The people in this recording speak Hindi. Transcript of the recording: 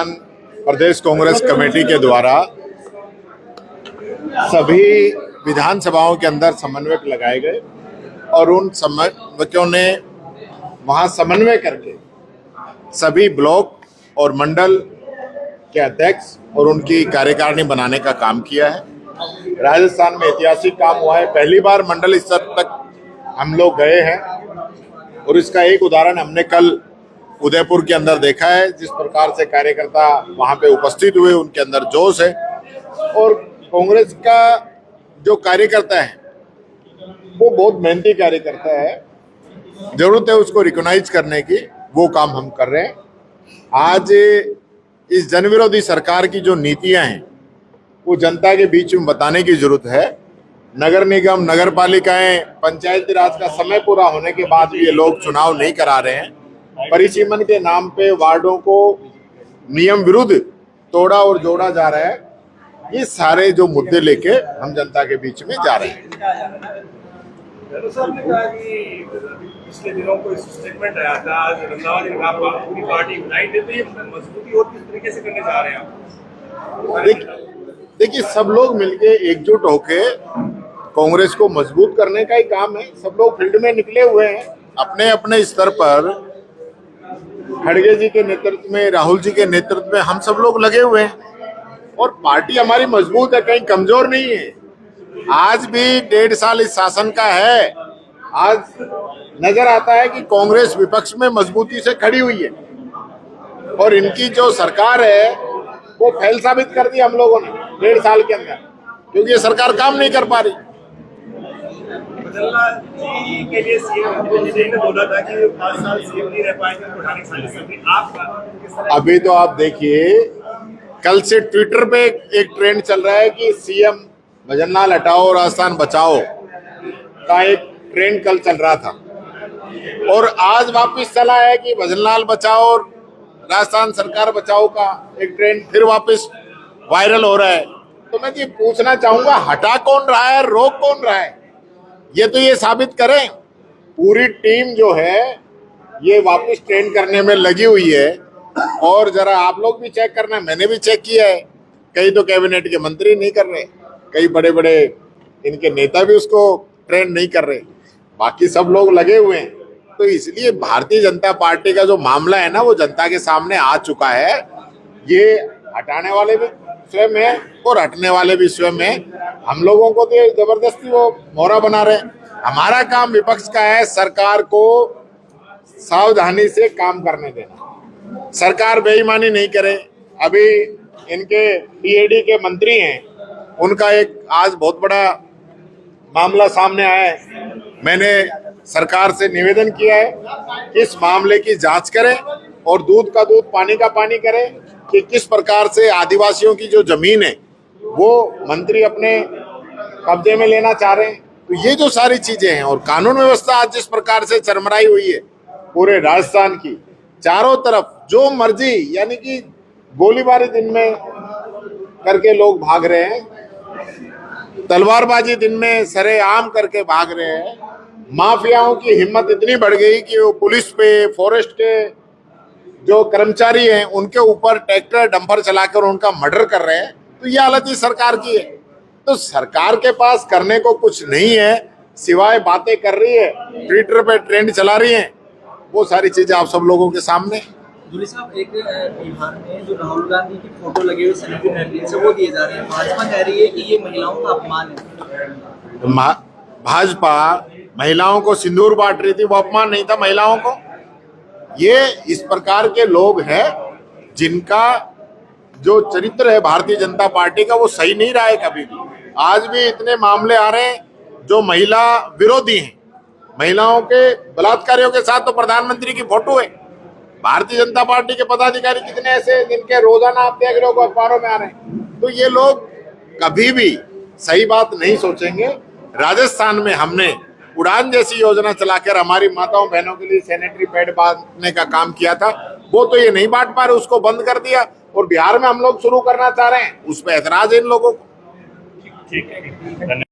राजस्थान प्रदेश कांग्रेस कमेटी के द्वारा सभी विधानसभाओं के अंदर समन्वयक लगाए गए और उन समन्वयकों ने वहां समन्वय करके सभी ब्लॉक और मंडल के अध्यक्ष और उनकी कार्यकारिणी बनाने का काम किया है। राजस्थान में ऐतिहासिक काम हुआ है, पहली बार मंडल स्तर तक हम लोग गए हैं और इसका एक उदाहरण हमने कल उदयपुर के अंदर देखा है। जिस प्रकार से कार्यकर्ता वहां पे उपस्थित हुए, उनके अंदर जोश है और कांग्रेस का जो कार्यकर्ता है वो बहुत मेहनती कार्यकर्ता है, जरूरत है उसको रिकॉग्नाइज करने की, वो काम हम कर रहे हैं। आज इस जनविरोधी सरकार की जो नीतियां हैं वो जनता के बीच में बताने की जरूरत है। नगर निगम, नगर पालिकाएं, पंचायती राज का समय पूरा होने के बाद भी ये लोग चुनाव नहीं करा रहे हैं। परिसीमन के नाम पे वार्डों को नियम विरुद्ध तोड़ा और जोड़ा जा रहा है। ये सारे जो मुद्दे लेके हम जनता के बीच में जा रहे हैं। पिछले दिनों को स्टेटमेंट आया था, रंधावा ने कहा पूरी पार्टी यूनाइट है, तो ये मजबूती और किस तरीके से करने जा रहे हैं आप? देखिए, सब लोग मिलके एकजुट होके कांग्रेस को मजबूत करने का ही काम है। सब लोग फील्ड में निकले हुए हैं, अपने अपने स्तर पर खड़गे जी के नेतृत्व में, राहुल जी के नेतृत्व में हम सब लोग लगे हुए हैं और पार्टी हमारी मजबूत है, कहीं कमजोर नहीं है। आज भी 1.5 साल इस शासन का है, आज नजर आता है कि कांग्रेस विपक्ष में मजबूती से खड़ी हुई है और इनकी जो सरकार है वो फेल साबित कर दी हम लोगों ने 1.5 साल के अंदर, क्योंकि ये सरकार काम नहीं कर पा रही। बदलना जी के लिए सीएम ने बोला था कि 5 साल सीएम नहीं रह पाएंगे, तो उठाने की आप अभी तो आप देखिए, कल से ट्विटर पे एक ट्रेंड चल रहा है कि सीएम भजनलाल हटाओ राजस्थान बचाओ का एक ट्रेंड कल चल रहा था और आज वापस चला है कि भजनलाल बचाओ और राजस्थान सरकार बचाओ का एक ट्रेंड फिर वापस वायरल हो रहा है। तो मैं ये पूछना चाहूंगा, हटा कौन रहा है, रोक कौन रहा है? ये तो ये साबित करें। पूरी टीम जो है ये वापस ट्रेंड करने में लगी हुई है और जरा आप लोग भी चेक करना, मैंने भी चेक किया है। कई तो कैबिनेट के मंत्री नहीं कर रहे, कई बड़े बड़े इनके नेता भी उसको ट्रेंड नहीं कर रहे, बाकी सब लोग लगे हुए हैं। तो इसलिए भारतीय जनता पार्टी का जो मामला है ना, वो जनता के सामने आ चुका है। ये हटाने वाले भी स्वयं है और हटने वाले भी स्वयं है। हम लोगों को तो जबरदस्ती वो मोहरा बना रहे हैं। हमारा काम विपक्ष का है सरकार को सावधानी से काम करने देना, सरकार बेईमानी नहीं करे। अभी इनके पीएडी के मंत्री हैं, उनका एक आज बहुत बड़ा मामला सामने आया है। मैंने सरकार से निवेदन किया है कि इस मामले की जांच करें और दूध का दूध पानी का पानी करें कि किस प्रकार से आदिवासियों की जो जमीन है वो मंत्री अपने कब्जे में लेना चाह रहे हैं। तो ये जो सारी चीजें हैं और कानून व्यवस्था आज जिस प्रकार से चरमराई हुई है पूरे राजस्थान की, चारों तरफ जो मर्जी यानी कि गोलीबारी दिन में करके लोग भाग रहे हैं, तलवारबाजी दिन में सरेआम करके भाग रहे हैं। माफियाओं की हिम्मत इतनी बढ़ गई कि वो पुलिस पे, फॉरेस्ट के जो कर्मचारी हैं उनके ऊपर ट्रैक्टर डंपर चलाकर उनका मर्डर कर रहे हैं। तो ये हालत इस सरकार की है। तो सरकार के पास करने को कुछ नहीं है, सिवाय बातें कर रही है, ट्विटर पे ट्रेंड चला रही है। वो सारी चीजें आप सब लोगों के सामने। धुली साहब, एक बिहार में जो राहुल गांधी की फोटो लगे हुए सैनिटरी नैपकिन से वो दिए जा रहे हैं, भाजपा कह रही है कि ये महिलाओं का अपमान है। भाजपा महिलाओं को सिंदूर बांट रही थी, वो अपमान नहीं था महिलाओं को। ये इस प्रकार के लोग हैं जिनका जो चरित्र है भारतीय जनता पार्टी का वो सही नहीं रहा है कभी भी। आज भी इतने मामले आ रहे हैं जो महिला विरोधी हैं, महिलाओं के बलात्कारियों के साथ तो प्रधानमंत्री की फोटो है। भारतीय जनता पार्टी के पदाधिकारी कितने ऐसे जिनके रोजाना आप देख रहे हो अखबारों में आ रहे हैं। तो ये लोग कभी भी सही बात नहीं सोचेंगे। राजस्थान में हमने उड़ान जैसी योजना चलाकर हमारी माताओं बहनों के लिए सैनिटरी पैड बांटने का काम किया था, वो तो ये नहीं बांट पा रहे, उसको बंद कर दिया। और बिहार में हम लोग शुरू करना चाह रहे हैं, उस पर ऐतराज है इन लोगों को। ठीक है, धन्यवाद।